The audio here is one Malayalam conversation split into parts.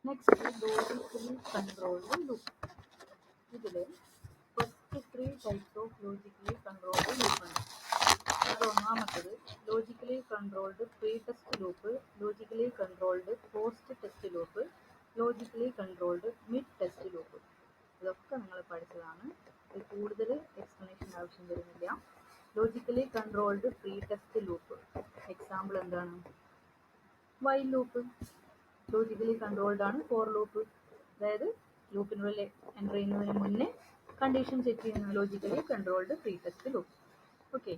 Next logically controlled loop. ഇതിൽ first 3 types of logically controlled loop ഉണ്ട്. അത് ഒന്നാമത്തത് logically controlled pre test loop, logically controlled post test loop, logically controlled mid test loop. ഇതൊക്കെ നിങ്ങൾ പഠിച്ചതാണ്. ഇത് കൂടുതൽ എക്സ്പ്ലനേഷൻ ആവശ്യം വരുന്നില്ല. Logically controlled pre test loop example എന്താണ്? While loop. ലോജിക്കലി കൺട്രോൾഡ് ആണ് ഫോർ ലൂപ്പ്, അതായത് ലൂപ്പിനുള്ളിൽ എൻ്റർ ചെയ്യുന്നതിന് മുന്നേ കണ്ടീഷൻ ചെക്ക് ചെയ്യുന്ന logically controlled pre test loop. Okay,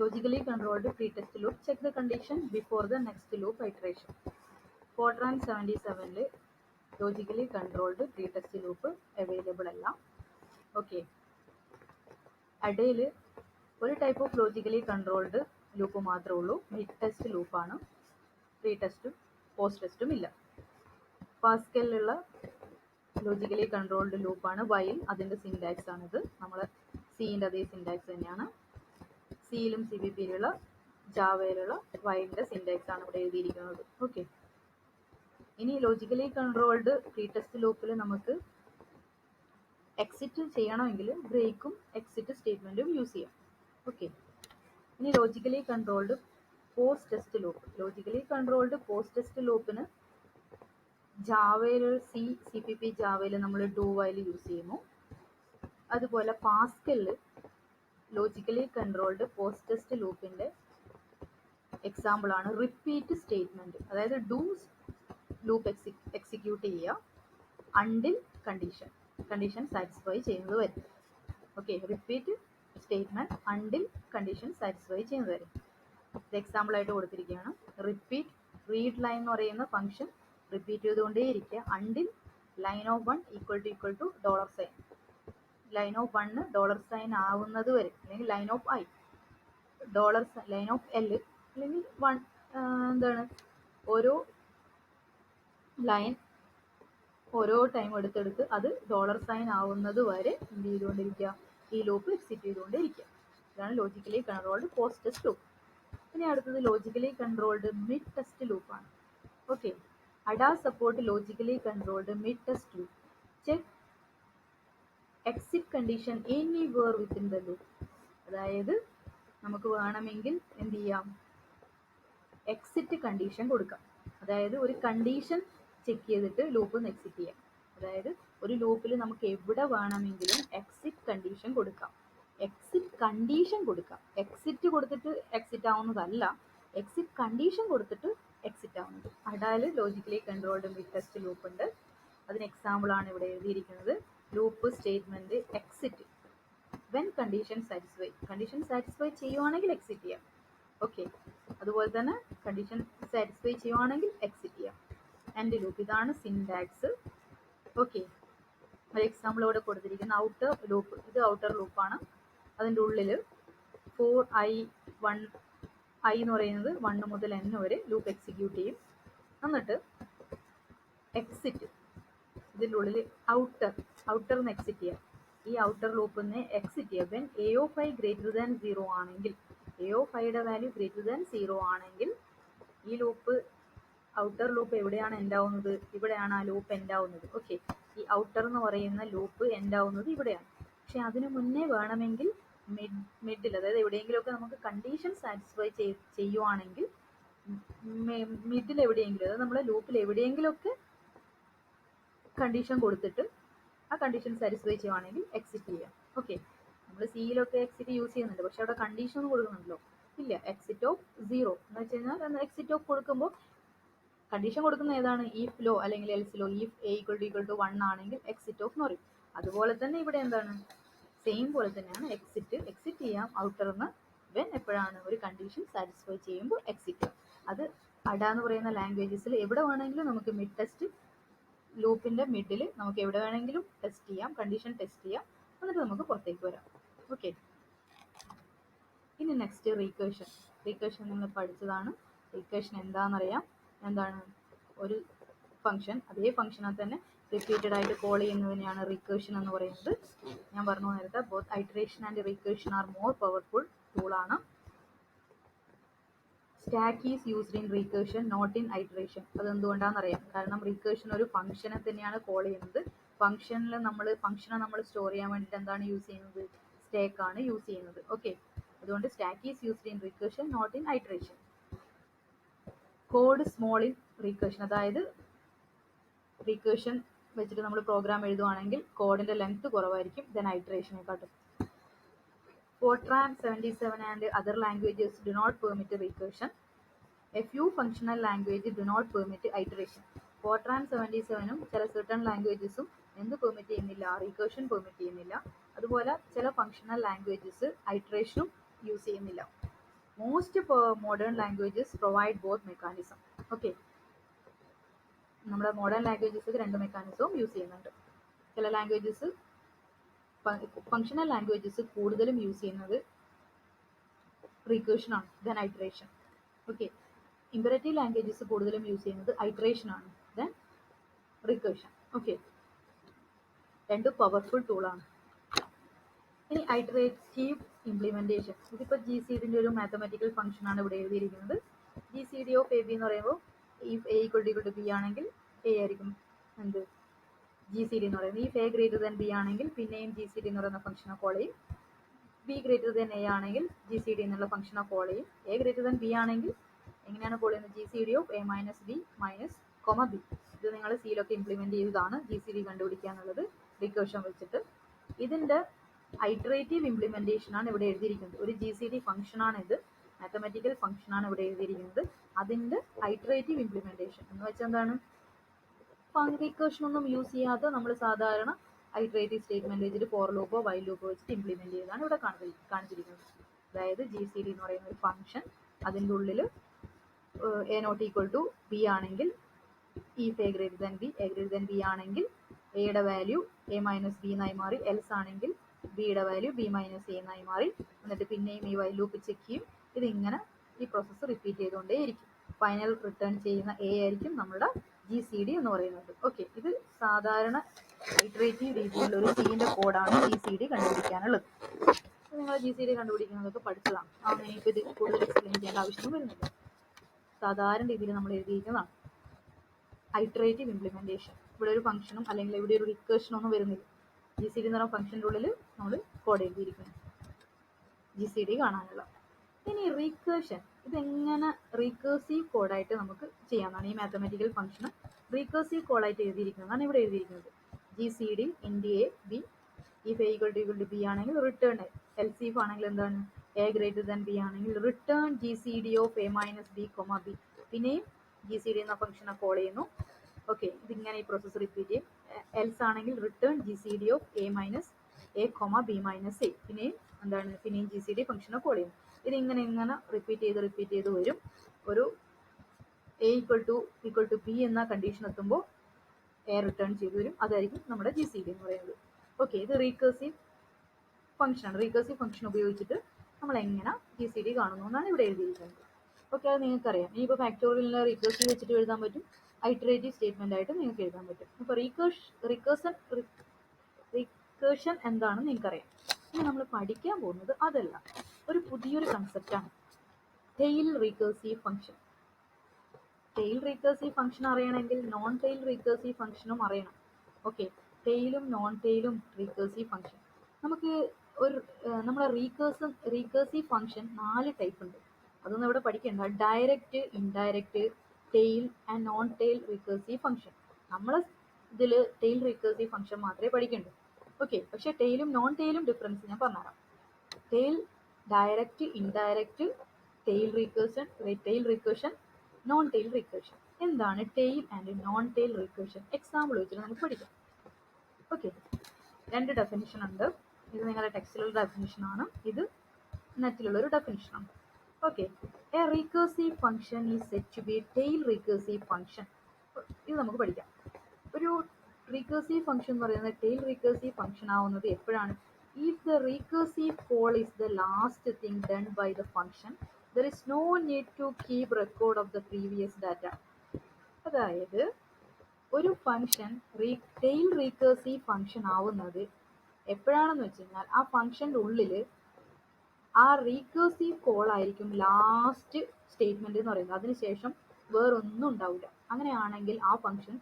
logically controlled pre-test loop, check the condition before the next loop iteration. Fortran 77 logically controlled pre test loop available അല്ല. ഓക്കെ, അഡയിൽ ഒരു type of logically controlled loop മാത്രമേ ഉള്ളൂ, മിഡ് ടെസ്റ്റ് ലൂപ്പാണ്. പ്രീ ടെസ്റ്റും പോസ്റ്റ് ടെസ്റ്റും ഇല്ല. പാസ്കലിലുള്ള ലോജിക്കലി കൺട്രോൾഡ് ലൂപ്പാണ് വൈൽ, അതിൻ്റെ സിൻടാക്സ് ആണിത്. നമ്മൾ സീൻ്റെ അതേ സിൻടാക്സ് തന്നെയാണ്. സിയിലും സി ബി പിയിലുള്ള ജാവയിലുള്ള വൈലിൻ്റെ സിൻടാക്സ് ആണ് ഇവിടെ എഴുതിയിരിക്കുന്നത്. ഓക്കെ, ഇനി ലോജിക്കലി കൺട്രോൾഡ് പ്രീ ടെസ്റ്റ് ലൂപ്പിൽ നമുക്ക് എക്സിറ്റ് ചെയ്യണമെങ്കിൽ ബ്രേക്കും എക്സിറ്റ് സ്റ്റേറ്റ്മെൻറ്റും യൂസ് ചെയ്യാം. ഓക്കെ, ഇനി logically controlled post test loop. Logically controlled post test ലൂപ്പിന് ജാവയിൽ സി പി പി ജാവയിൽ നമ്മൾ ഡു വൈൽ യൂസ് ചെയ്യുന്നു. അതുപോലെ പാസ്കലിൽ ലോജിക്കലി കൺട്രോൾഡ് പോസ്റ്റ് ടെസ്റ്റ് ലൂപ്പിൻ്റെ എക്സാമ്പിളാണ് റിപ്പീറ്റ് സ്റ്റേറ്റ്മെൻറ്റ്. അതായത് ഡു ലൂപ്പ് എക്സിക്യൂട്ട് ചെയ്യുക അണ്ടിൽ കണ്ടീഷൻ സാറ്റിസ്ഫൈ ചെയ്യുന്നത് വരെ. Okay, repeat statement until condition satisfy ചെയ്യുന്നത് വരെ. ഇത് എക്സാമ്പിളായിട്ട് കൊടുത്തിരിക്കുകയാണ്. റിപ്പീറ്റ് റീഡ് ലൈൻ എന്ന് പറയുന്ന ഫംഗ്ഷൻ റിപ്പീറ്റ് ചെയ്തുകൊണ്ടേയിരിക്കുക until line of 1 equal to $. Line of 1 $. ആവുന്നത് വരെ, അല്ലെങ്കിൽ line of i line of l അല്ലെങ്കിൽ 1 എന്താണ്, ഓരോ ലൈൻ ഓരോ ടൈം എടുത്തെടുത്ത് അത് $. ആവുന്നത് വരെ എന്ത് ചെയ്തുകൊണ്ടിരിക്കുക, ഈ ലൂപ്പ് എക്സിറ്റ് ചെയ്തുകൊണ്ടിരിക്കുക. ഇതാണ് logically controlled post test loop. ഇനി അടുത്തത് ലോജിക്കലി കൺട്രോൾഡ് മിഡ് ടെസ്റ്റ് ലൂപ്പാണ്. Okay, അഡാ support logically controlled mid test loop. Check exit condition anywhere within the loop. അതായത് നമുക്ക് വേണമെങ്കിൽ എന്ത് ചെയ്യാം, എക്സിറ്റ് കണ്ടീഷൻ കൊടുക്കാം. അതായത് ഒരു കണ്ടീഷൻ ചെക്ക് ചെയ്തിട്ട് ലൂപ്പ് എക്സിറ്റ് ചെയ്യാം. അതായത് ഒരു ലൂപ്പിൽ നമുക്ക് എവിടെ വേണമെങ്കിലും എക്സിറ്റ് കണ്ടീഷൻ കൊടുക്കാം. എക്സിറ്റ് കണ്ടീഷൻ കൊടുക്കാം. എക്സിറ്റ് കൊടുത്തിട്ട് എക്സിറ്റ് ആവുന്നതല്ല, എക്സിറ്റ് കണ്ടീഷൻ കൊടുത്തിട്ട് എക്സിറ്റ് ആവുന്നത്. അഡാല് logically controlled mid test loop ഉണ്ട്. അതിന് എക്സാമ്പിളാണ് ഇവിടെ എഴുതിയിരിക്കുന്നത്. Loop statement exit when condition satisfy ചെയ്യുവാണെങ്കിൽ എക്സിറ്റ് ചെയ്യാം. ഓക്കെ, അതുപോലെ തന്നെ കണ്ടീഷൻ സാറ്റിസ്ഫൈ ചെയ്യുവാണെങ്കിൽ എക്സിറ്റ് ചെയ്യാം. എൻഡ് ലൂപ്പ്, ഇതാണ് സിൻടാക്സ്. ഓക്കെ, ഒരു എക്സാമ്പിൾ ഇവിടെ കൊടുത്തിരിക്കുന്ന ഔട്ടർ ലൂപ്പ്. ഇത് ഔട്ടർ ലൂപ്പാണ്. അതിൻ്റെ ഉള്ളിൽ 4i എന്ന് പറയുന്നത് 1 മുതൽ n വരെ ലൂപ്പ് എക്സിക്യൂട്ട് ചെയ്യും. എന്നിട്ട് എക്സിറ്റ്, ഇതിൻ്റെ ഉള്ളിൽ ഔട്ടറിന് എക്സിറ്റ് ചെയ്യാം. ഈ ഔട്ടർ ലൂപ്പിനെ എക്സിറ്റ് ചെയ്യാം when a of i greater than 0 ആണെങ്കിൽ, a of iയുടെ വാല്യൂ greater than 0 ആണെങ്കിൽ ഈ ലൂപ്പ് ഔട്ടർ ലൂപ്പ് എവിടെയാണ് എൻഡ് ആവുന്നത്, ഇവിടെയാണ് ആ ലൂപ്പ് എൻഡ് ആവുന്നത്. ഓക്കെ, ഈ ഔട്ടർ എന്ന് പറയുന്ന ലൂപ്പ് എൻഡ് ആവുന്നത് ഇവിടെയാണ്. പക്ഷെ അതിനു മുന്നേ വേണമെങ്കിൽ മിഡിൽ, അതായത് എവിടെയെങ്കിലുമൊക്കെ നമുക്ക് കണ്ടീഷൻ സാറ്റിസ്ഫൈ ചെയ്യുവാണെങ്കിൽ മിഡിൽ എവിടെയെങ്കിലും, അതായത് നമ്മളെ ലൂപ്പിൽ എവിടെയെങ്കിലുമൊക്കെ കണ്ടീഷൻ കൊടുത്തിട്ട് ആ കണ്ടീഷൻ സാറ്റിസ്ഫൈ ചെയ്യുവാണെങ്കിൽ എക്സിറ്റ് ചെയ്യാം. ഓക്കെ, നമ്മൾ സിയിലൊക്കെ എക്സിറ്റ് യൂസ് ചെയ്യുന്നുണ്ട്, പക്ഷെ അവിടെ കണ്ടീഷൻ ഒന്നും കൊടുക്കുന്നുണ്ടല്ലോ, ഇല്ല. എക്സിറ്റ് ഓഫ് 0 എന്ന് വെച്ച് കഴിഞ്ഞാൽ എക്സിറ്റ് ഓഫ് കൊടുക്കുമ്പോൾ കണ്ടീഷൻ കൊടുക്കുന്ന ഏതാണ്, ഈഫ് ലോ അല്ലെങ്കിൽ എൽസ് ലോ. ഈഫ് a ഈക്വൽ ടു 1 ആണെങ്കിൽ എക്സിറ്റ് ഓഫ് എന്ന് പറയും. അതുപോലെ തന്നെ ഇവിടെ എന്താണ്, സെയിം പോലെ തന്നെയാണ്. എക്സിറ്റ് ചെയ്യാം ഔട്ടർന്ന് വെൻ എപ്പോഴാണ്, ഒരു കണ്ടീഷൻ സാറ്റിസ്ഫൈ ചെയ്യുമ്പോൾ എക്സിറ്റ് ചെയ്യാം. അത് അഡ എന്ന് പറയുന്ന ലാംഗ്വേജസിൽ എവിടെ വേണമെങ്കിലും നമുക്ക് മിഡ് ടെസ്റ്റ് ലൂപ്പിൻ്റെ മിഡിൽ നമുക്ക് എവിടെ വേണമെങ്കിലും ടെസ്റ്റ് ചെയ്യാം, കണ്ടീഷൻ ടെസ്റ്റ് ചെയ്യാം, എന്നിട്ട് നമുക്ക് പുറത്തേക്ക് വരാം. ഓക്കെ, ഇനി നെക്സ്റ്റ് റീകേഷൻ നിങ്ങൾ പഠിച്ചതാണ്. റീകേഷൻ എന്താണെന്നറിയാം. എന്താണ്, ഒരു ഫംഗ്ഷൻ അതേ ഫംഗ്ഷനെ തന്നെ റിപ്പീറ്റഡ് ആയിട്ട് കോൾ ചെയ്യുന്നതിനെയാണ് റീകേഷൻ എന്ന് പറയുന്നത്. ഞാൻ പറഞ്ഞു നേരത്തെ both iteration and recursion are more powerful ടൂളാണ്. Stack is used in recursion not in iteration. അതെന്തുകൊണ്ടാണെന്നറിയാം. കാരണം റീകേർഷൻ ഒരു ഫംഗ്ഷനെ തന്നെയാണ് കോൾ ചെയ്യുന്നത്. ഫംഗ്ഷനെ നമ്മൾ സ്റ്റോർ ചെയ്യാൻ വേണ്ടിയിട്ട് എന്താണ് യൂസ് ചെയ്യുന്നത്? സ്റ്റാക്ക് ആണ് യൂസ് ചെയ്യുന്നത്. ഓക്കെ, അതുകൊണ്ട് stack is used in recursion not in iteration. Code small in recursion, അതായത് റീകേർഷൻ വെച്ചിട്ട് നമ്മൾ പ്രോഗ്രാം എഴുതുവാണെങ്കിൽ കോഡിന്റെ ലെങ്ത് കുറവായിരിക്കും ദെൻ ഐറ്ററേഷനെക്കാട്ടും. Fortran 77 and other languages do not permit recursion. A few functional languages do not permit iteration. Fortran 77 ചില certain languagesഉം എന്ത് പെർമിറ്റ് ചെയ്യുന്നില്ല? റീകേർഷൻ പെർമിറ്റ് ചെയ്യുന്നില്ല. അതുപോലെ ചില ഫങ്ഷണൽ ലാംഗ്വേജസ് ഐറ്ററേഷനും യൂസ് ചെയ്യുന്നില്ല. Most modern languages provide both mechanism. Okay, നമ്മുടെ മോഡേൺ ലാംഗ്വേജസ് രണ്ട് മെക്കാനിസവും യൂസ് ചെയ്യുന്നുണ്ട്. ചില ലാംഗ്വേജസ് ഫങ്ഷണൽ ലാംഗ്വേജസ് കൂടുതലും യൂസ് ചെയ്യുന്നത് റീകേർഷൻ ആണ് then iteration. Okay, imperative languages കൂടുതലും യൂസ് ചെയ്യുന്നത് ഐറ്ററേഷൻ ആണ് ദെൻ റീകേർഷൻ. ഓക്കെ, രണ്ടും പവർഫുൾ ടൂളാണ്. ഇനി ഐറ്ററേറ്റീവ് ഇംപ്ലിമെന്റേഷൻ. ഇതിപ്പോൾ GCDന്റെ ഒരു മാത്തമാറ്റിക്കൽ ഫംഗ്ഷൻ ആണ് ഇവിടെ എഴുതിയിരിക്കുന്നത്. GCD ഓഫ് AB എന്ന് പറയുമ്പോൾ ഇഫ് A = B ആണെങ്കിൽ A ആയിരിക്കും എന്ത് GCD എന്ന് പറയുന്നത്. ഇഫ് A > B ആണെങ്കിൽ പിന്നെയും GCD എന്ന് പറയുന്ന ഫംഗ്ഷനെ കോൾ ചെയ്യും. B > A ആണെങ്കിൽ GCD എന്നുള്ള ഫംഗ്ഷനെ കോൾ ചെയ്യും. A > B ആണെങ്കിൽ എങ്ങനെയാണ് കോൾ ചെയ്യുന്നത്? GCD of A - B - B. ഇത് നിങ്ങൾ സിയിലൊക്കെ ഇംപ്ലിമെന്റ് ചെയ്തതാണ് GCD കണ്ടുപിടിക്കുക എന്നുള്ളത് റിക്കർഷൻ വെച്ചിട്ട്. ഇതിന്റെ ഐറ്ററേറ്റീവ് ഇംപ്ലിമെന്റേഷൻ ആണ് ഇവിടെ എഴുതിയിരിക്കുന്നത്. ഒരു GCD ഫംഗ്ഷൻ ആണ് ഇത്, മാത്തമാറ്റിക്കൽ ഫംഗ്ഷൻ ആണ് ഇവിടെ എഴുതിയിരിക്കുന്നത്. അതിന്റെ ഐറ്ററേറ്റീവ് ഇംപ്ലിമെന്റേഷൻ എന്ന് വെച്ചാൽ എന്താണ്? റിക്കർഷൻ ഒന്നും യൂസ് ചെയ്യാതെ നമ്മൾ സാധാരണ ഐറ്ററേറ്റീവ് സ്റ്റേറ്റ്മെന്റ് വെച്ചിട്ട് ഫോർ ലൂപ്പോ വൈൽ ലൂപ്പോ വെച്ചിട്ട് ഇംപ്ലിമെന്റ് ചെയ്താണ് ഇവിടെ കാണിച്ചിരിക്കുന്നത്. അതായത് GCD എന്ന് പറയുന്ന ഒരു ഫംഗ്ഷൻ, അതിൻ്റെ ഉള്ളിൽ A ≠ B ആണെങ്കിൽ if A > B ആണെങ്കിൽ എയുടെ വാല്യൂ A - B എന്നായി മാറി. എൽസ് ആണെങ്കിൽ ബിയുടെ വാല്യൂ B - A എന്നായി മാറി. എന്നിട്ട് പിന്നെയും ഈ വൈൽ ലൂപ്പ് ചെക്ക് ചെയ്യും. ഇതിങ്ങനെ ഈ പ്രോസസ്സ് റിപ്പീറ്റ് ചെയ്തുകൊണ്ടേയിരിക്കും. ഫൈനൽ റിട്ടേൺ ചെയ്യുന്ന A ആയിരിക്കും നമ്മുടെ GCD എന്ന് പറയുന്നത്. ഓക്കെ, ഇത് സാധാരണ ഇറ്ററേറ്റീവ് രീതിയിലുള്ള ഒരു സിന്റെ കോഡാണ് GCD കണ്ടുപിടിക്കാനുള്ളത്. നിങ്ങൾ GCD കണ്ടുപിടിക്കുന്നതൊക്കെ പഠിച്ചതാണ്. അതൊന്നും എനിക്കിത് കൂടുതൽ എക്സ്പ്ലെയിൻ ചെയ്യേണ്ട ആവശ്യമൊന്നും വരുന്നില്ല. സാധാരണ രീതിയിൽ നമ്മൾ എഴുതിയിരിക്കുന്നതാണ് ഐറ്ററേറ്റീവ് ഇംപ്ലിമെന്റേഷൻ. ഇവിടെ ഒരു ഫംഗ്ഷനും അല്ലെങ്കിൽ ഇവിടെ ഒരു റിക്കർഷനും ഒന്നും വരുന്നില്ല. GCD എന്ന് പറയുന്ന ഫംഗ്ഷൻ്റെ ഉള്ളിൽ നമ്മൾ കോഡ് എഴുതിയിരിക്കുന്നു GCD കാണാനുള്ള. ഇനി റീകേർഷൻ, ഇതെങ്ങനെ റീകേഴ്സീവ് കോഡായിട്ട് നമുക്ക് ചെയ്യാവുന്നതാണ്. ഈ മാത്തമാറ്റിക്കൽ ഫംഗ്ഷൻ റീകേഴ്സീവ് കോഡായിട്ട് എഴുതിയിരിക്കുന്നതാണ് ഇവിടെ എഴുതിയിരിക്കുന്നത്. GCD int A B if A = B ആണെങ്കിൽ റിട്ടേൺ എൽസ് ഇഫ് ആണെങ്കിൽ എന്താണ്? A > B ആണെങ്കിൽ return GCD of A - B, B. പിന്നെയും GCD എന്ന ഫംഗ്ഷനെ കോൾ ചെയ്യുന്നു. ഓക്കെ, ഇതിങ്ങനെ ഈ പ്രോസസ്സ് റിപ്പീറ്റ് ചെയ്യും. എൽസ് ആണെങ്കിൽ return GCD of A - A, B - A. പിന്നെയും എന്താണ്? പിന്നെയും GCD ഫംഗ്ഷനെ കോൾ ചെയ്യുന്നു. ഇതിങ്ങനെ റിപ്പീറ്റ് ചെയ്ത് വരും. ഒരു A = B എന്ന കണ്ടീഷൻ എത്തുമ്പോൾ A റിട്ടേൺ ചെയ്തു വരും. അതായിരിക്കും നമ്മുടെ GCD എന്ന് പറയുന്നത്. ഓക്കെ, ഇത് റീകേർസീവ് ഫംഗ്ഷനാണ്. റീകേർസീവ് ഫംഗ്ഷൻ ഉപയോഗിച്ചിട്ട് നമ്മൾ എങ്ങനെ GCD കാണുന്നു എന്നാണ് ഇവിടെ എഴുതിയിരിക്കുന്നത്. ഓക്കെ, അത് നിങ്ങൾക്കറിയാം. ഇനിയിപ്പോൾ ഫാക്ടോറിയലിനെ റീകേർസീവ് വെച്ചിട്ട് എഴുതാൻ പറ്റും, ഐറ്ററേറ്റീവ് സ്റ്റേറ്റ്മെന്റ് ആയിട്ട് നിങ്ങൾക്ക് എഴുതാൻ പറ്റും. അപ്പോൾ റീകേർഷൻ എന്താണെന്ന് നിങ്ങൾക്കറിയാം. ഇനി നമ്മൾ പഠിക്കാൻ പോകുന്നത് അതല്ല, ഒരു പുതിയൊരു കൺസെപ്റ്റാണ് tail recursive function. Tail recursive function അറിയണമെങ്കിൽ നോൺ ടെയിൽ റീകേർസീവ് ഫംഗ്ഷനും അറിയണം. ഓക്കെ, ടെയിലും നോൺ ടെയിലും റീകേർസീവ് ഫംഗ്ഷൻ. നമുക്ക് ഒരു നമ്മളെ റീകേർസീവ് ഫംഗ്ഷൻ 4 ടൈപ്പ് ഉണ്ട്. അതൊന്നും ഇവിടെ പഠിക്കണ്ട. Direct, indirect, tail and non tail recursive function. നമ്മളെ ഇതിൽ ടെയിൽ റീകേർസീവ് ഫംഗ്ഷൻ മാത്രമേ പഠിക്കണ്ടൂ. ഓക്കെ, പക്ഷേ ടെയിലും നോൺ ടെയിലും ഡിഫറൻസ് ഞാൻ പറഞ്ഞുതരാം. Tail, direct, indirect, tail recursion, non tail recursion. എന്താണ് tail and non tail recursion? Example വെച്ചിട്ട് നമുക്ക് പഠിക്കാം. ഓക്കെ, 2 ഡെഫിനിഷൻ ഉണ്ട്. ഇത് നിങ്ങളുടെ ടെക്സ്റ്റിലുള്ള ഡെഫിനിഷനാണ്, ഇത് നെറ്റിലുള്ളൊരു ഡെഫിനിഷനാണ്. Okay, a recursive function is set to be tail recursive function. ഇത് നമുക്ക് പഠിക്കാം. ഒരു റീകേർസീവ് ഫംഗ്ഷൻ എന്ന് പറയുന്നത് ടെയിൽ റീകേർസീവ് ഫംഗ്ഷൻ ആവുന്നത് എപ്പോഴാണ്? If the recursive call is the last thing done by the function, there is no need to keep record of the previous data. അതായത് ഒരു ഫംഗ്ഷൻ ടെയിൽ റീകേർസീവ് ഫംഗ്ഷൻ ആവുന്നത് എപ്പോഴാണെന്ന് വെച്ച് കഴിഞ്ഞാൽ ആ ഫംഗ്ഷൻ്റെ ഉള്ളിൽ ആ റീകേഴ്സീവ് കോൾ ആയിരിക്കും ലാസ്റ്റ് സ്റ്റേറ്റ്മെന്റ് എന്ന് പറയുന്നത്. അതിനുശേഷം വേറൊന്നും ഉണ്ടാവില്ല. അങ്ങനെയാണെങ്കിൽ ആ ഫംഗ്ഷൻ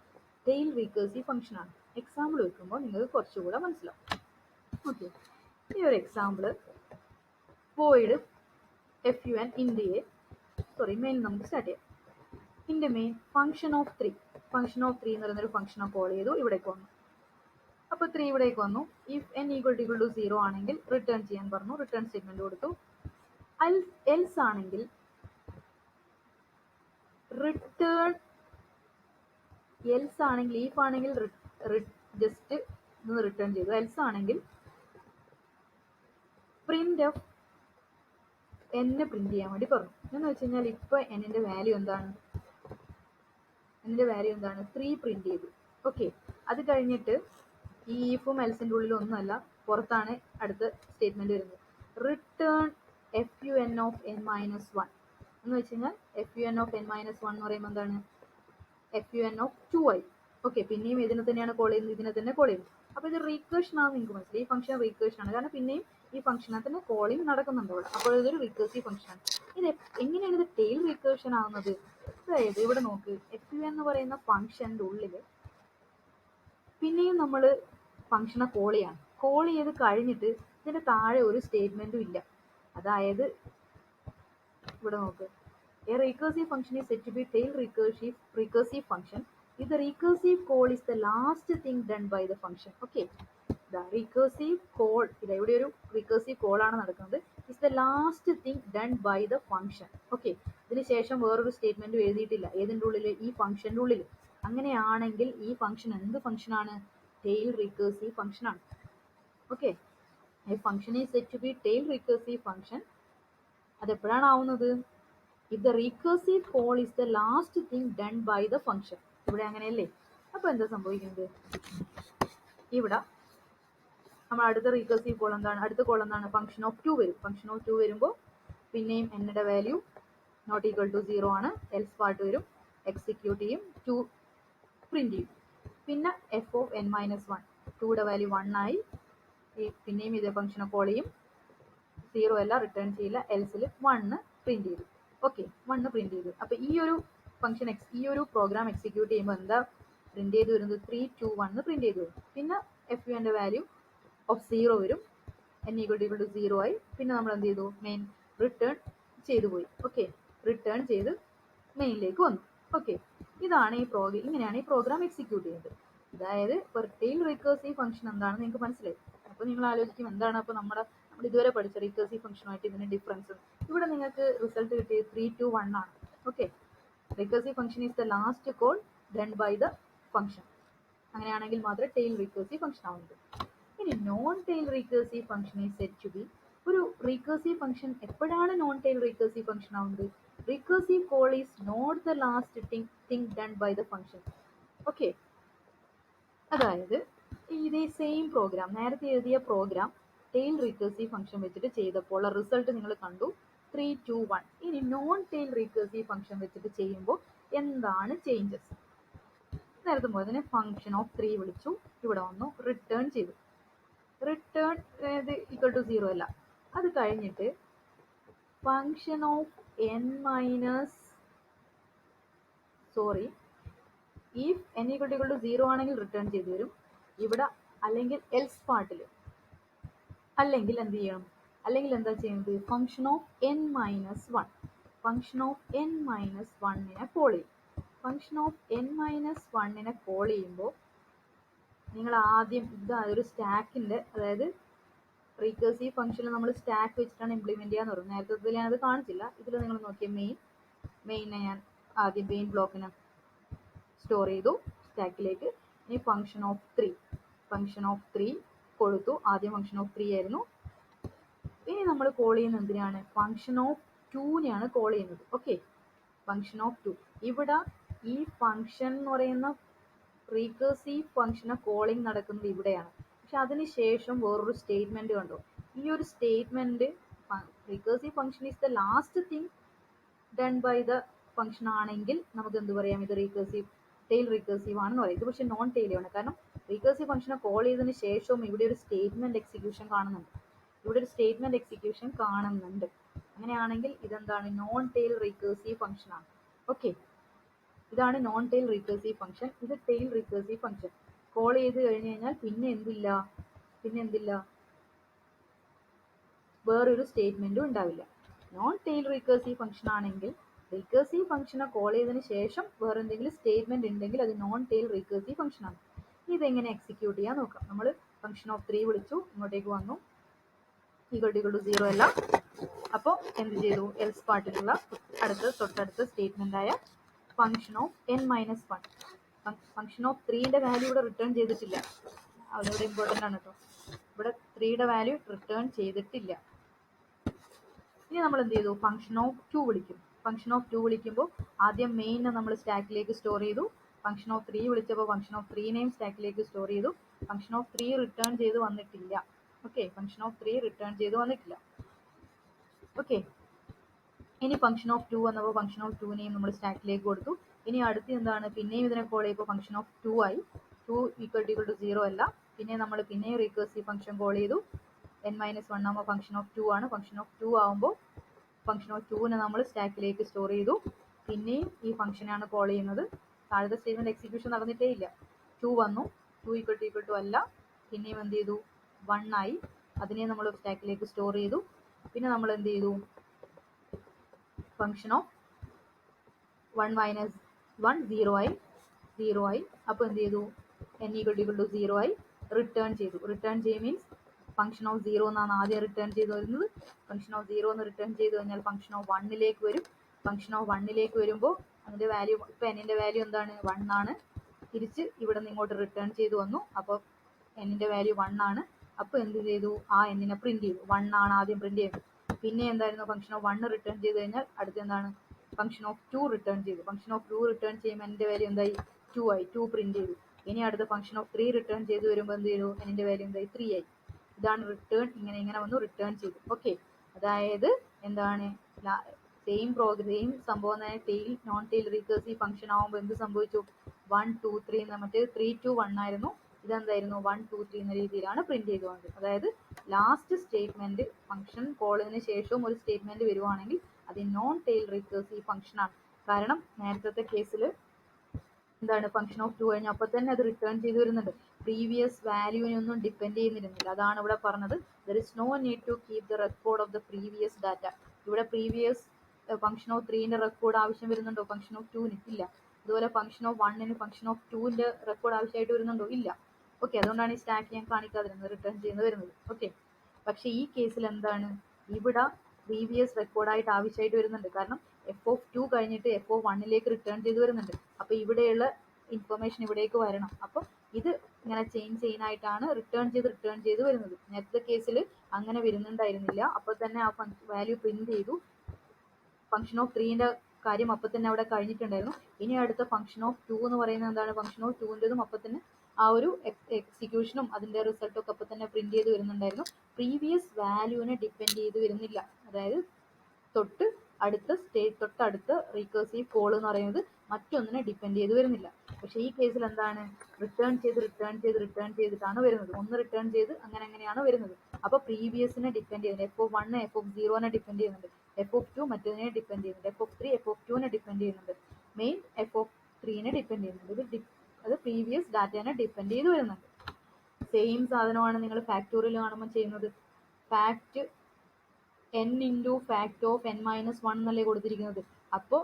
ടെയിൽ റീകേഴ്സീവ് ഫംഗ്ഷൻ ആണ്. എക്സാമ്പിൾ വെക്കുമ്പോൾ നിങ്ങൾക്ക് കുറച്ചുകൂടെ മനസ്സിലാവും. ഓക്കെ, ഈ ഒരു example void fun int a main നമുക്ക് സ്റ്റാർട്ട് ചെയ്യാം. ഇന്റെ മെയിൻ ഫംഗ്ഷൻ ഓഫ് 3 എന്ന് പറയുന്നൊരു ഫംഗ്ഷനെ കോൾ ചെയ്തു, ഇവിടേക്ക് വന്നു. അപ്പോൾ 3 ഇവിടേക്ക് വന്നു. ഇഫ് n = 0 ആണെങ്കിൽ റിട്ടേൺ ചെയ്യാൻ പറഞ്ഞു, റിട്ടേൺ സ്റ്റേറ്റ്മെന്റ് കൊടുത്തു. എൽസ് ആണെങ്കിൽ റിട്ടേൺ, എൽസ് ആണെങ്കിൽ ഇഫ് ആണെങ്കിൽ ജസ്റ്റ് ഒന്ന് റിട്ടേൺ ചെയ്തു. എൽസ് ആണെങ്കിൽ പ്രിന്റ് എഫ് എന്നെ പ്രിന്റ് ചെയ്യാൻ വേണ്ടി പറഞ്ഞു. എന്ന് വെച്ച് കഴിഞ്ഞാൽ ഇപ്പൊ എന്നിന്റെ വാല്യൂ എന്താണ്, എന്നിന്റെ വാല്യൂ എന്താണ് 3 പ്രിന്റ് ചെയ്തു. ഓക്കെ, അത് കഴിഞ്ഞിട്ട് ഈ ഇഫും എൽസിന്റെ ഉള്ളിൽ ഒന്നുമല്ല, പുറത്താണ് അടുത്ത സ്റ്റേറ്റ്മെന്റ് വരുന്നത്. റിട്ടേൺ fun of n-1 എന്ന് വെച്ച് കഴിഞ്ഞാൽ fun of n-1 എന്ന് പറയുമ്പോൾ എന്താണ് fun of 2i. ഓക്കെ, പിന്നെയും ഇതിനെ തന്നെയാണ് കോൾ ചെയ്യുന്നത്, ഇതിനെ തന്നെ കോൾ ചെയ്യുന്നത്. അപ്പൊ ഇത് റീകേർഷൻ ആണെന്ന് നിങ്ങൾക്ക് മനസ്സിലായി. ഈ ഫംഗ്ഷൻ റീകേർഷൻ ആണ്, കാരണം പിന്നെയും ഈ ഫംഗ്ഷനെ തന്നെ കോളിംഗ് നടക്കുന്നുണ്ട് അവിടെ. അപ്പോൾ ഇതൊരു റീകേഴ്സീവ് ഫംഗ്ഷൻ ആണ്. ഇത് എങ്ങനെയാണ് ഇത് ടെയിൽ റീകേർഷൻ ആവുന്നത്? അതായത് ഇവിടെ നോക്ക്, fun എന്ന് പറയുന്ന ഫംഗ്ഷന്റെ ഉള്ളില് പിന്നെയും നമ്മൾ ഫംഗ്ഷനെ കോൾ ചെയ്യാണ്. കോൾ ചെയ്ത് കഴിഞ്ഞിട്ട് ഇതിന്റെ താഴെ ഒരു സ്റ്റേറ്റ്മെന്റും ഇല്ല. അതായത് ഇവിടെ നോക്ക്, a recursive function is said to be tail recursive function if the recursive call is the last thing done by the function. Okay, the recursive call, ഇത് ഇവിടെ ഒരു recursive call ആണ് നടക്കുന്നത്, is the last thing done by the function. Okay, ഇതിന് ശേഷം വേറൊരു സ്റ്റേറ്റ്മെന്റ് എഴുതിയിട്ടില്ല ഏതിന്റെ ഉള്ളിൽ, ഈ ഫംഗ്ഷന്റെ ഉള്ളിൽ. അങ്ങനെയാണെങ്കിൽ ഈ ഫംഗ്ഷൻ എന്ത് ഫംഗ്ഷൻ ആണ്? ടെയിൽ റീകേഴ്സീവ് ഫംഗ്ഷൻ ആണ്. ഓക്കെ, ഈ function is set to be tail recursive function. അതെപ്പോഴാണ് ആവുന്നത്? if the recursive call is the last thing done by the function. ഇവിടെ അങ്ങനെയല്ലേ? അപ്പൊ എന്താ സംഭവിക്കുന്നത്? ഇവിടെ നമ്മൾ അടുത്ത റീകേഴ്സീവ് കോൾ എന്താണ്, അടുത്ത കോൾ എന്താണ്? ഫംഗ്ഷൻ ഓഫ് 2 വരും. ഫംഗ്ഷൻ ഓഫ് 2 വരുമ്പോൾ പിന്നെയും എന്നിന്റെ വാല്യൂ നോട്ട് ഈക്വൽ ടു 0 ആണ്. എൽസ് പാർട്ട് വരും, എക്സിക്യൂട്ട് ചെയ്യും, 2 പ്രിന്റ് ചെയ്യും. പിന്നെ എഫ് ഓഫ് n-1, 2യുടെ വാല്യൂ 1 ആയി. പിന്നെയും ഇതേ ഫംഗ്ഷനെ കോൾ ചെയ്യും, 0 അല്ല, റിട്ടേൺ ചെയ്യില്ല. എൽസിൽ 1 പ്രിന്റ് ചെയ്തു. ഓക്കെ, 1 പ്രിന്റ് ചെയ്തു. അപ്പൊ ഈ ഒരു ഫംഗ്ഷൻ, ഈ ഒരു പ്രോഗ്രാം എക്സിക്യൂട്ട് ചെയ്യുമ്പോൾ എന്താ പ്രിന്റ് ചെയ്ത് വരുന്നത്? 3, 2, 1 പ്രിന്റ് ചെയ്തു വരും. പിന്നെ fun വാല്യൂ ഓഫ് 0 വരും, n = 0 ആയി. പിന്നെ നമ്മൾ എന്ത് ചെയ്തു? മെയിൻ റിട്ടേൺ ചെയ്തു പോയി. ഓക്കെ, റിട്ടേൺ ചെയ്ത് മെയിനിലേക്ക് വന്നു. ഓക്കെ, ഇതാണ് ഈ പ്രോഗ്രാം, ഇങ്ങനെയാണ് ഈ പ്രോഗ്രാം എക്സിക്യൂട്ട് ചെയ്യുന്നത്. അതായത് ടെയിൽ റീകേഴ്സീവ് ഫംഗ്ഷൻ എന്താണെന്ന് നിങ്ങൾക്ക് മനസ്സിലായി. അപ്പോൾ നിങ്ങൾ ആലോചിക്കും, എന്താണ് അപ്പോൾ നമ്മൾ ഇതുവരെ പഠിച്ച റീകേഴ്സീവ് ഫംഗ്ഷനുമായിട്ട് ഇതിന് ഡിഫറൻസ്? ഇവിടെ നിങ്ങൾക്ക് റിസൾട്ട് കിട്ടിയത് 3, 2, 1 ആണ്. Okay, recursive function is the last call done by the function. അങ്ങനെയാണെങ്കിൽ മാത്രമേ ടെയിൽ റീകേഴ്സീവ് ഫംഗ്ഷൻ ആവുന്നത്. ഇനി non tail recursive function is set to be, ഒരു റീകേഴ്സീവ് ഫംഗ്ഷൻ എപ്പോഴാണ് നോൺ ടെയിൽ റീകേഴ്സീവ് ഫംഗ്ഷൻ ആവുന്നത്? Recursive call is not the last thing done by the function. Okay, അതായത് ഇതേ സെയിം പ്രോഗ്രാം, നേരത്തെ എഴുതിയ പ്രോഗ്രാം ടെയിൽ റീകേഴ്സീവ് ഫംഗ്ഷൻ വെച്ചിട്ട് ചെയ്തപ്പോൾ റിസൾട്ട് നിങ്ങൾ കണ്ടു, 3, 2, 1. ഇനി നോൺ ടെയിൽ റീകേഴ്സീവ് ഫംഗ്ഷൻ വെച്ചിട്ട് ചെയ്യുമ്പോൾ എന്താണ് ചേഞ്ചസ്? നേരത്തെ പോലെ തന്നെ ഫംഗ്ഷൻ ഓഫ് 3 വിളിച്ചു, ഇവിടെ വന്നു, റിട്ടേൺ ചെയ്തു. റിട്ടേൺ ഈക്വൽ ടു 0 അല്ല. അത് കഴിഞ്ഞിട്ട് ഫംഗ്ഷൻ ഓഫ് if n = 0 ആണെങ്കിൽ റിട്ടേൺ ചെയ്തു വരും ഇവിടെ, അല്ലെങ്കിൽ എൽസ് പാർട്ടിൽ. അല്ലെങ്കിൽ എന്ത് ചെയ്യണം? അല്ലെങ്കിൽ എന്താ ചെയ്യുന്നത്? Function of n-1, function of n-1നെ കോൾ ചെയ്യും. ഫംഗ്ഷൻ ഓഫ് n-1നെ കോൾ ചെയ്യുമ്പോൾ നിങ്ങൾ ആദ്യം ഒരു സ്റ്റാക്കിന്റെ, അതായത് റീകേഴ്സീവ് ഫംഗ്ഷനിൽ നമ്മൾ സ്റ്റാക്ക് വെച്ചിട്ടാണ് ഇംപ്ലിമെന്റ് ചെയ്യാന്ന് പറയും. നേരത്തെ ഞാനത് കാണിച്ചില്ല. ഇതിൽ നിങ്ങൾ നോക്കിയ മെയിനെ ഞാൻ ആദ്യം മെയിൻ ബ്ലോക്കിനെ സ്റ്റോർ ചെയ്തു സ്റ്റാക്കിലേക്ക്. ഇനി ഫംഗ്ഷൻ ഓഫ് 3 കൊടുത്തു. ആദ്യം ഫംഗ്ഷൻ ഓഫ് 3 ആയിരുന്നു. ഇനി നമ്മൾ കോൾ ചെയ്യുന്നത് എന്തിനാണ്? ഫംഗ്ഷൻ ഓഫ് 2നെയാണ് കോൾ ചെയ്യുന്നത്. Okay, function of 2. ഇവിടെ ഈ ഫംഗ്ഷൻ എന്ന് പറയുന്ന റീകേഴ്സീവ് ഫംഗ്ഷനെ കോളിംഗ് നടക്കുന്നത് ഇവിടെയാണ്. പക്ഷെ അതിനുശേഷം വേറൊരു സ്റ്റേറ്റ്മെന്റ് കണ്ടോ? ഈ ഒരു statement recursive function is the last thing done by the function ആണെങ്കിൽ നമുക്ക് എന്ത് പറയാം? ഇത് ടെയിൽ റീകേഴ്സീവ് ആണെന്ന് പറയും. ഇത് പക്ഷെ നോൺ ടെയിൽ ആണ്, കാരണം റീകേഴ്സീവ് ഫംഗ്ഷനെ കോൾ ചെയ്തതിന് ശേഷവും ഇവിടെ ഒരു സ്റ്റേറ്റ്മെന്റ് എക്സിക്യൂഷൻ കാണുന്നുണ്ട്. ഇവിടെ ഒരു സ്റ്റേറ്റ്മെന്റ് എക്സിക്യൂഷൻ കാണുന്നുണ്ട്. അങ്ങനെയാണെങ്കിൽ ഇതെന്താണ്? നോൺ ടെയിൽ റിക്കേഴ്സീവ് ഫംഗ്ഷൻ ആണ്. ഓക്കെ, ഇതാണ് നോൺ ടെയിൽ റിക്കേഴ്സീവ് ഫംഗ്ഷൻ. ഇത് ടെയിൽ റിക്കേഴ്സീവ് ഫംഗ്ഷൻ. കോൾ ചെയ്ത് കഴിഞ്ഞ് കഴിഞ്ഞാൽ പിന്നെ എന്തില്ല, വേറൊരു സ്റ്റേറ്റ്മെന്റും ഉണ്ടാവില്ല. നോൺ ടെയിൽ റിക്കേഴ്സീവ് ഫംഗ്ഷൻ ആണെങ്കിൽ റിക്കേഴ്സീവ് ഫംഗ്ഷനെ കോൾ ചെയ്തതിന് ശേഷം വേറെ എന്തെങ്കിലും സ്റ്റേറ്റ്മെന്റ് ഉണ്ടെങ്കിൽ അത് നോൺ ടെയിൽ റിക്കേഴ്സീവ് ഫംഗ്ഷൻ ആണ്. ഇതെങ്ങനെ എക്സിക്യൂട്ട് ചെയ്യാൻ നോക്കാം. നമ്മൾ ഫംഗ്ഷൻ ഓഫ് 3 വിളിച്ചു, ഇങ്ങോട്ടേക്ക് വന്നു, = 0 അല്ല. അപ്പോൾ എന്ത് ചെയ്തു? എൽസ് പാർട്ടിലുള്ള തൊട്ടടുത്ത സ്റ്റേറ്റ്മെന്റ് ആയ function of n-1. Function of 3ന്റെ വാല്യൂ ഇവിടെ റിട്ടേൺ ചെയ്തിട്ടില്ല. അതിവിടെ ഇമ്പോർട്ടൻ്റ് ആണ് കേട്ടോ. ഇവിടെ 3യുടെ വാല്യൂ റിട്ടേൺ ചെയ്തിട്ടില്ല. ഇനി നമ്മൾ എന്ത് ചെയ്തു? ഫംഗ്ഷൻ ഓഫ് 2 വിളിക്കും. ഫംഗ്ഷൻ ഓഫ് 2 വിളിക്കുമ്പോൾ ആദ്യം മെയിനെ നമ്മൾ സ്റ്റാക്കിലേക്ക് സ്റ്റോർ ചെയ്തു. ഫംഗ്ഷൻ ഓഫ് 3 വിളിച്ചപ്പോൾ ഫംഗ്ഷൻ ഓഫ് 3നെയും സ്റ്റാക്കിലേക്ക് സ്റ്റോർ ചെയ്തു. ഫംഗ്ഷൻ ഓഫ് 3 റിട്ടേൺ ചെയ്ത് വന്നിട്ടില്ല. ഓക്കെ, ഫംഗ്ഷൻ ഓഫ് 3 റിട്ടേൺ ചെയ്ത് വന്നിട്ടില്ല. ഓക്കെ, ഇനി ഫംഗ്ഷൻ ഓഫ് 2 വന്നപ്പോൾ ഫംഗ്ഷൻ ഓഫ് 2നെയും നമ്മൾ സ്റ്റാക്കിലേക്ക് കൊടുത്തു. ഇനി അടുത്ത് എന്താണ്? പിന്നെയും ഇതിനെ കോൾ ചെയ്യുമ്പോൾ ഫംഗ്ഷൻ ഓഫ് 2 ആയി. 2 = 0 അല്ല. പിന്നെ നമ്മൾ പിന്നെയും റിക്കേഴ്സീവ് ഫംഗ്ഷൻ കോൾ ചെയ്തു. n-1 ആകുമ്പോൾ ഫംഗ്ഷൻ ഓഫ് 2 ആണ്. ഫംഗ്ഷൻ ഓഫ് 2 ആകുമ്പോൾ ഫംഗ്ഷൻ ഓഫ് 2നെ നമ്മൾ സ്റ്റാക്കിലേക്ക് സ്റ്റോർ ചെയ്തു. പിന്നെയും ഈ ഫംഗ്ഷനാണ് കോൾ ചെയ്യുന്നത്. താഴത്തെ സ്റ്റേറ്റ്മെന്റ് എക്സിക്യൂഷൻ നടന്നിട്ടേ ഇല്ല. 2 വന്നു, 2 = അല്ല. പിന്നെയും എന്ത് ചെയ്തു? 1 ആയി. അതിനെ നമ്മൾ സ്റ്റാക്കിലേക്ക് സ്റ്റോർ ചെയ്തു. പിന്നെ നമ്മൾ എന്ത് ചെയ്തു? ഫംഗ്ഷൻ ഓഫ് 1 - 1 0 ആയി. അപ്പോൾ എന്ത് ചെയ്തു? n = 0 ആയി. റിട്ടേൺ ചെയ്തു. റിട്ടേൺ ചെയ്യും മീൻസ് ഫംഗ്ഷൻ ഓഫ് 0 എന്നാണ് ആദ്യം റിട്ടേൺ ചെയ്ത് വരുന്നത്. ഫംഗ്ഷൻ ഓഫ് 0 എന്ന് റിട്ടേൺ ചെയ്ത് കഴിഞ്ഞാൽ ഫംഗ്ഷൻ ഓഫ് 1ലേക്ക് വരും. ഫംഗ്ഷൻ ഓഫ് 1ലേക്ക് വരുമ്പോൾ അതിൻ്റെ വാല്യൂ, ഇപ്പോൾ എന്നിൻ്റെ വാല്യൂ എന്താണ്? 1 ആണ്. തിരിച്ച് ഇവിടെ നിന്ന് ഇങ്ങോട്ട് റിട്ടേൺ ചെയ്ത് വന്നു. അപ്പോൾ എന്നിൻ്റെ വാല്യൂ 1 ആണ്. അപ്പോൾ എന്ത് ചെയ്തു? ആ എന്നിനെ പ്രിന്റ് ചെയ്തു. 1 ആണ് ആദ്യം പ്രിന്റ് ചെയ്തത്. പിന്നെ എന്തായിരുന്നു? ഫംഗ്ഷൻ ഓഫ് 1 റിട്ടേൺ ചെയ്ത് കഴിഞ്ഞാൽ അടുത്ത് എന്താണ്? ഫംഗ്ഷൻ ഓഫ് 2 റിട്ടേൺ ചെയ്തു. ഫംഗ്ഷൻ ഓഫ് 2 റിട്ടേൺ ചെയ്യുമ്പോൾ എൻ്റെ വാല്യൂ എന്തായി? 2 ആയി. 2 പ്രിന്റ് ചെയ്തു. ഇനി അടുത്ത ഫംഗ്ഷൻ ഓഫ് 3 റിട്ടേൺ ചെയ്ത് വരുമ്പോൾ എന്ത് ചെയ്തു? എൻ്റെ വാല്യൂ എന്തായി? 3 ആയി. ഇതാണ് റിട്ടേൺ. ഇങ്ങനെ വന്നു റിട്ടേൺ ചെയ്തു. ഓക്കെ, അതായത് എന്താണ്? സെയിം സംഭവം തന്നെ tail non tail recursive function ആകുമ്പോൾ എന്ത് സംഭവിച്ചു? 1 2 3 മറ്റേ 3 2 1 ആയിരുന്നു. ഇതെന്തായിരുന്നു? 1 2 3 എന്ന രീതിയിലാണ് പ്രിന്റ് ചെയ്തു വന്നത്. അതായത് ലാസ്റ്റ് സ്റ്റേറ്റ്മെന്റ് ഫംഗ്ഷൻ കോളിന് ശേഷവും ഒരു സ്റ്റേറ്റ്മെന്റ് വരുവാണെങ്കിൽ അത് നോൺ ടെയിൽ റിക്കേഴ്സീവ് ഫംഗ്ഷൻ ആണ്. കാരണം നേരത്തെ കേസിൽ എന്താണ്? ഫംഗ്ഷൻ ഓഫ് 2 കഴിഞ്ഞാൽ അപ്പോൾ തന്നെ അത് റിട്ടേൺ ചെയ്ത് വരുന്നുണ്ട്. പ്രീവിയസ് വാല്യൂവിനൊന്നും ഡിപ്പെൻഡ് ചെയ്യുന്നിരുന്നില്ല. അതാണ് ഇവിടെ പറഞ്ഞത്. There is no need to keep the record of the previous data. ഇവിടെ പ്രീവിയസ് ഫംഗ്ഷൻ ഓഫ് 3ന്റെ റെക്കോർഡ് ആവശ്യം വരുന്നുണ്ടോ? ഫംഗ്ഷൻ ഓഫ് 2ന് ഇല്ല. അതുപോലെ ഫംഗ്ഷൻ ഓഫ് 1ന് ഫംഗ്ഷൻ ഓഫ് 2ന്റെ റെക്കോർഡ് ആവശ്യമായിട്ട് വരുന്നുണ്ടോ? ഇല്ല. ഓക്കെ, അതുകൊണ്ടാണ് ഈ സ്റ്റാക്ക് ഞാൻ കാണിക്കാതിരുന്നത്, റിട്ടേൺ ചെയ്യുന്നത് വരുന്നത്. ഓക്കെ, പക്ഷേ ഈ കേസിൽ എന്താണ്? ഇവിടെ പ്രീവിയസ് റെക്കോർഡായിട്ട് ആവശ്യമായിട്ട് വരുന്നുണ്ട്. കാരണം f(2) കഴിഞ്ഞിട്ട് f(1)ലേക്ക് റിട്ടേൺ ചെയ്ത് വരുന്നുണ്ട്. അപ്പോൾ ഇവിടെയുള്ള ഇൻഫർമേഷൻ ഇവിടേക്ക് വരണം. അപ്പോൾ ഇത് ഇങ്ങനെ ചെയിൻ ആയിട്ടാണ് റിട്ടേൺ ചെയ്ത് വരുന്നത്. നേരത്തെ കേസിൽ അങ്ങനെ വരുന്നുണ്ടായിരുന്നില്ല. അപ്പോൾ തന്നെ ആ വാല്യൂ പ്രിന്റ് ചെയ്തു. ഫംഗ്ഷൻ ഓഫ് 3ന്റെ കാര്യം അപ്പോൾ തന്നെ അവിടെ കഴിഞ്ഞിട്ടുണ്ടായിരുന്നു. ഇനി അടുത്ത ഫംഗ്ഷൻ ഓഫ് 2 എന്ന് പറയുന്നത് എന്താണ്? ഫംഗ്ഷൻ ഓഫ് 2ൻ്റെതും അപ്പോൾ തന്നെ ആ ഒരു എക്സിക്യൂഷനും അതിൻ്റെ റിസൾട്ടും ഒക്കെ അപ്പോൾ തന്നെ പ്രിന്റ് ചെയ്ത് വരുന്നുണ്ടായിരുന്നു. പ്രീവിയസ് വാല്യൂവിനെ ഡിപ്പെൻഡ് ചെയ്ത് വരുന്നില്ല. അതായത് തൊട്ടടുത്ത റിക്കേഴ്സീവ് കോൾ എന്ന് പറയുന്നത് മറ്റൊന്നിനെ ഡിപ്പെൻഡ് ചെയ്ത് വരുന്നില്ല. പക്ഷേ ഈ കേസിൽ എന്താണ്? റിട്ടേൺ ചെയ്തിട്ടാണ് വരുന്നത്. ഒന്ന് റിട്ടേൺ ചെയ്ത് അങ്ങനെയാണ് വരുന്നത്. അപ്പോൾ പ്രീവിയസിനെ ഡിപ്പെൻഡ് ചെയ്യുന്നുണ്ട്. f(1) f(0)നെ ഡിപ്പെൻഡ് ചെയ്യുന്നുണ്ട്. f(2) മറ്റൊന്നിനെ ഡിപ്പെൻഡ് ചെയ്യുന്നുണ്ട്. f(3) f(2)നെ ഡിപ്പെൻഡ് ചെയ്യുന്നുണ്ട്. മെയിൻ f(3)നെ ഡിപ്പെൻഡ് ചെയ്യുന്നുണ്ട്. അത് പ്രീവിയസ് ഡാറ്റേനെ ഡിപ്പെൻഡ് ചെയ്ത് വരുന്നുണ്ട്. സെയിം സാധനമാണ് നിങ്ങൾ ഫാക്ടോറിയൽ കാണുമ്പോൾ ചെയ്യുന്നത്. Fact n into fact of n-1 എന്നല്ലേ കൊടുത്തിരിക്കുന്നത്. അപ്പോൾ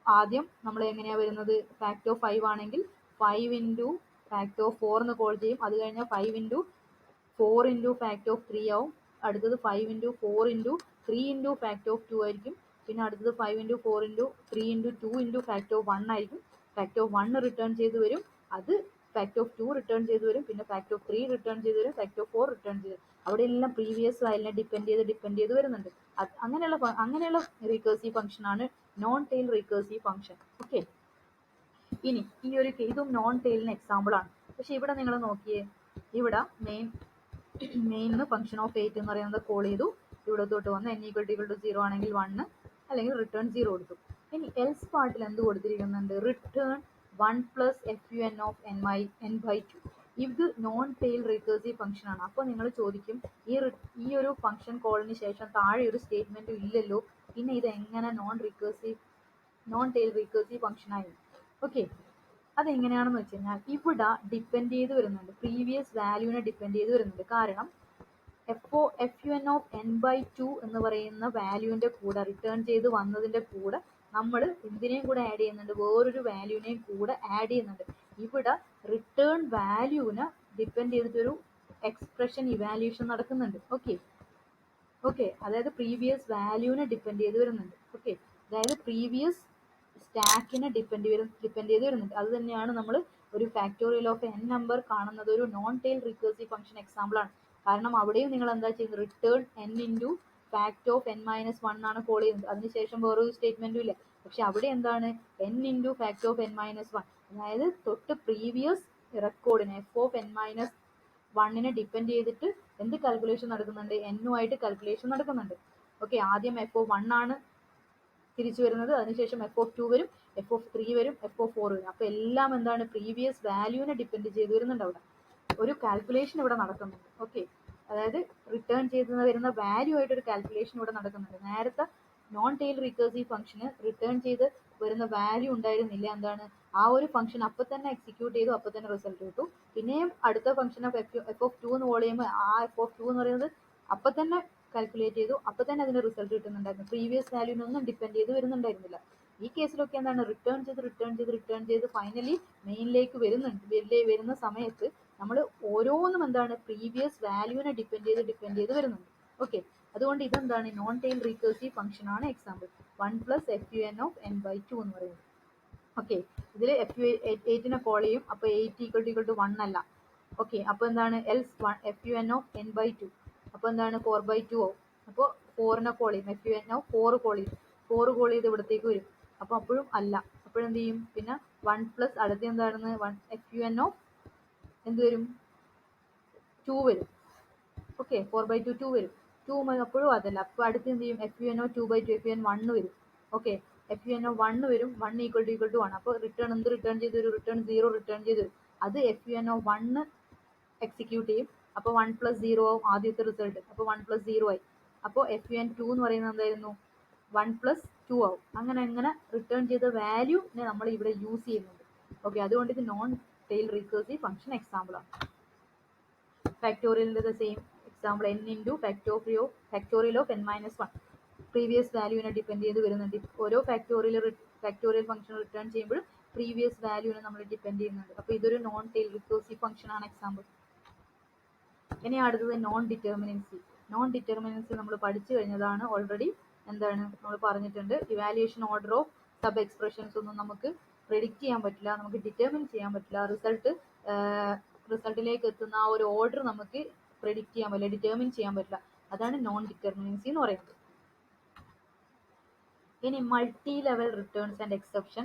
ആദ്യം നമ്മൾ എങ്ങനെയാണ് വരുന്നത്? ഫാക്ട് ഓഫ് 5 ആണെങ്കിൽ 5 ഇൻറ്റു ഫാക്ട് ഓഫ് 4 എന്ന് കോൾ ചെയ്യും. അത് കഴിഞ്ഞാൽ 5 ഇൻറ്റു 4 ഇൻറ്റു ഫാക്ട് ഓഫ് 3 ആവും. അടുത്തത് 5 into 4 into 3 into fact of 2 ആയിരിക്കും. പിന്നെ അടുത്തത് 5 into 4 into 3 into 2 into fact of 1 ആയിരിക്കും. ഫാക്ട് ഓഫ് 1 റിട്ടേൺ ചെയ്ത് വരും. അത് ഫാക്ട് ഓഫ് 2 റിട്ടേൺ ചെയ്ത് വരും. പിന്നെ ഫാക്ട് ഓഫ് 3 റിട്ടേൺ ചെയ്ത് വരും. ഫാക്ട് ഓഫ് 4 റിട്ടേൺ ചെയ്ത് വരും. അവിടെ എല്ലാം പ്രീവിയസ് വാല്യൂനെ ഡിപ്പെൻഡ് ചെയ്ത് വരുന്നുണ്ട്. അങ്ങനെയുള്ള റിക്കേഴ്സീവ് ഫംഗ്ഷൻ ആണ് non tail recursive function. Okay, ഇനി ഈ ഒരു ഇതും നോൺ ടെയിലിന് എക്സാമ്പിൾ ആണ്. പക്ഷെ ഇവിടെ നിങ്ങൾ നോക്കിയേ, ഇവിടെ മെയിൻ ഫംഗ്ഷൻ ഓഫ് 8 എന്ന് പറയുന്നത് കോൾ ചെയ്തു. ഇവിടെ തൊട്ട് വന്ന് n = 0 ആണെങ്കിൽ 1 അല്ലെങ്കിൽ റിട്ടേൺ 0 കൊടുത്തു. ഇനി എൽസ് പാർട്ടിൽ എന്ത് കൊടുത്തിരിക്കുന്നുണ്ട്? Return 1 + fun of n/2. ഇത് നോൺ ടെയിൽ റിക്കേഴ്സീവ് ഫംഗ്ഷൻ ആണ്. അപ്പോൾ നിങ്ങൾ ചോദിക്കും ഈ ഒരു ഫംഗ്ഷൻ കോളിന് ശേഷം താഴെ ഒരു സ്റ്റേറ്റ്മെന്റ് ഇല്ലല്ലോ, പിന്നെ ഇത് എങ്ങനെ നോൺ ടെയിൽ റിക്കേഴ്സീവ് ഫംഗ്ഷൻ ആയി? ഓക്കെ, അതെങ്ങനെയാണെന്ന് വെച്ച് കഴിഞ്ഞാൽ ഇവിടെ ഡിപ്പെൻഡ് ചെയ്ത് വരുന്നുണ്ട്, പ്രീവിയസ് വാല്യൂവിനെ ഡിപ്പെൻഡ് ചെയ്ത് വരുന്നുണ്ട്. കാരണം fun(n/2) എന്ന് പറയുന്ന വാല്യൂവിന്റെ കൂടെ റിട്ടേൺ ചെയ്ത് വന്നതിന്റെ കൂടെ നമ്മൾ എന്തിനേയും കൂടെ ആഡ് ചെയ്യുന്നുണ്ട്, വേറൊരു വാല്യൂവിനെയും കൂടെ ആഡ് ചെയ്യുന്നുണ്ട്. ഇവിടെ റിട്ടേൺ വാല്യൂവിനെ ഡിപ്പെൻഡ് ചെയ്തിട്ടൊരു എക്സ്പ്രഷൻ ഇവാലുവേഷൻ നടക്കുന്നുണ്ട്. ഓക്കെ, അതായത് പ്രീവിയസ് വാല്യൂവിനെ ഡിപ്പെൻഡ് ചെയ്ത് വരുന്നുണ്ട്. ഓക്കെ, അതായത് പ്രീവിയസ് സ്റ്റാക്കിനെ ഡിപ്പെൻഡ് ചെയ്ത് വരുന്നുണ്ട്. അത് തന്നെയാണ് നമ്മൾ ഒരു ഫാക്ടോറിയൽ ഓഫ് n നമ്പർ കാണുന്നത് ഒരു non tail recursive function example ആണ്. കാരണം അവിടെയും നിങ്ങൾ എന്താ ചെയ്യുന്നത്, return n into fact of n-1 ആണ് കോൾ ചെയ്യുന്നത്. അതിനുശേഷം വേറൊരു സ്റ്റേറ്റ്മെന്റും ഇല്ല. പക്ഷെ അവിടെ എന്താണ്, n into fact of n-1, അതായത് തൊട്ട് പ്രീവിയസ് റെക്കോർഡിനെ f(n-1)നെ ഡിപ്പെൻഡ് ചെയ്തിട്ട് എന്ത് കാൽക്കുലേഷൻ നടക്കുന്നുണ്ട്, n-ഉമായിട്ട് കാൽക്കുലേഷൻ നടക്കുന്നുണ്ട്. ഓക്കെ, ആദ്യം f(1) ആണ് തിരിച്ചു വരുന്നത്, അതിനുശേഷം f(2) വരും, f(3) വരും, f(4) വരും. അപ്പൊ എല്ലാം എന്താണ്, പ്രീവിയസ് വാല്യൂവിനെ ഡിപ്പെൻഡ് ചെയ്ത് വരുന്നുണ്ട്. അവിടെ ഒരു കാൽക്കുലേഷൻ ഇവിടെ നടക്കുന്നുണ്ട്. ഓക്കെ, അതായത് റിട്ടേൺ ചെയ്ത് വരുന്ന വാല്യൂ ആയിട്ട് ഒരു കാൽക്കുലേഷൻ ഇവിടെ നടക്കുന്നുണ്ട്. നേരത്തെ നോൺ ടെയിൽ റിക്കേഴ്സീവ് ഫംഗ്ഷന് റിട്ടേൺ ചെയ്ത് വരുന്ന വാല്യൂ ഉണ്ടായിരുന്നില്ല. എന്താണ്, ആ ഒരു ഫംഗ്ഷൻ അപ്പൊ തന്നെ എക്സിക്യൂട്ട് ചെയ്തു, അപ്പൊ തന്നെ റിസൾട്ട് കിട്ടും. പിന്നെയും അടുത്ത ഫംഗ്ഷൻ f(2) എന്ന് കോൾ ചെയ്യുമ്പോൾ ആ f(2) എന്ന് പറയുന്നത് അപ്പൊ തന്നെ കാൽക്കുലേറ്റ് ചെയ്തു, അപ്പൊ തന്നെ അതിന് റിസൾട്ട് കിട്ടുന്നുണ്ടായിരുന്നു. പ്രീവിയസ് വാല്യൂവിനൊന്നും ഡിപ്പെൻഡ് ചെയ്ത് വരുന്നുണ്ടായിരുന്നില്ല. ഈ കേസിലൊക്കെ എന്താണ്, റിട്ടേൺ ചെയ്ത് ഫൈനലി മെയിനിലേക്ക് വരുന്ന സമയത്ത് നമ്മൾ ഓരോന്നും എന്താണ്, പ്രീവിയസ് വാല്യൂവിനെ ഡിപ്പെൻഡ് ചെയ്ത് വരുന്നുണ്ട്. ഓക്കെ, അതുകൊണ്ട് ഇതെന്താണ്, നോൺ ടെയിൽ റിക്കേഴ്സീവ് ഫംഗ്ഷൻ ആണ് എക്സാമ്പിൾ 1 + fun(n/2) എന്ന് പറയുന്നത്. ഓക്കെ, ഇതിൽ f8നെ കോൾ ചെയ്യും, അപ്പൊ 8 = 1 അല്ല. ഓക്കെ, അപ്പൊ എന്താണ്, എൽസ് fun(n/2), അപ്പൊ എന്താണ് 4/2 ആവും. അപ്പോൾ 4നെ കോൾ ചെയ്യും, fun(4) കോൾ ചെയ്യും, 4 കോൾ ചെയ്ത് ഇവിടത്തേക്ക് വരും. അപ്പൊ അപ്പോഴും അല്ല, അപ്പോഴെന്ത് ചെയ്യും, പിന്നെ 1 + അടുത്ത എന്താണെന്ന് fun എന്ത് വരും, 2 വരും. ഓക്കെ, 4/2 2 വരും. 2 അപ്പോഴും അതല്ല, അപ്പൊ അടുത്ത് എന്ത് ചെയ്യും, fun(2/2) fun(1) വരും. ഓക്കെ, fun(1) വരും, 1 = 1. അപ്പോൾ റിട്ടേൺ റിട്ടേൺ ചെയ്ത് വരും, റിട്ടേൺ 0 റിട്ടേൺ ചെയ്ത് വരും. അത് fun(1) എക്സിക്യൂട്ട് ചെയ്യും. അപ്പോൾ 1 + 0 ആവും ആദ്യത്തെ റിസൾട്ട്. അപ്പോൾ 1 + 0 ആയി. അപ്പോൾ fun(2) എന്ന് പറയുന്നത് എന്തായിരുന്നു, 1 + 2 ആവും. അങ്ങനെ റിട്ടേൺ ചെയ്ത വാല്യൂനെ നമ്മൾ ഇവിടെ യൂസ് ചെയ്യുന്നുണ്ട്. ഓക്കെ, അതുകൊണ്ട് ഇത് non tail recursive function example ആണ്. ഫാക്ടോറിയലിന്റെ same example, n into factorial of n-1 previous വാല്യൂവിനെ ഡിപ്പെൻഡ് ചെയ്ത് വരുന്നുണ്ട്. ഓരോ ഫാക്ടോറിയൽ ഫംഗ്ഷൻ റിട്ടേൺ ചെയ്യുമ്പോഴും പ്രീവിയസ് വാല്യൂവിനെ നമ്മൾ ഡിപ്പെൻഡ് ചെയ്യുന്നുണ്ട്. അപ്പോൾ ഇതൊരു നോൺ ടെയിൽ റിക്കേഴ്സീവ് ഫംഗ്ഷൻ ആണ് എക്സാമ്പിൾ. ഇനി അടുത്തത് നോൺ ഡിറ്റർമിനൻസി നമ്മൾ പഠിച്ചു കഴിഞ്ഞതാണ് ഓൾറെഡി. എന്താണ്, നമ്മൾ പറഞ്ഞിട്ടുണ്ട്, evaluation order of sub expressions ഒന്നും നമുക്ക് പ്രെഡിക്റ്റ് ചെയ്യാൻ പറ്റില്ല, നമുക്ക് ഡിറ്റർമിൻ ചെയ്യാൻ പറ്റില്ല. റിസൾട്ടിലേക്ക് എത്തുന്ന ആ ഒരു ഓർഡർ നമുക്ക് പ്രെഡിക്റ്റ് ചെയ്യാൻ പറ്റില്ല, ഡിറ്റർമിൻ ചെയ്യാൻ പറ്റില്ല. അതാണ് നോൺ ഡിറ്റർമിനൻസി എന്ന് പറയുന്നത്. ഇനി multi level returns and exception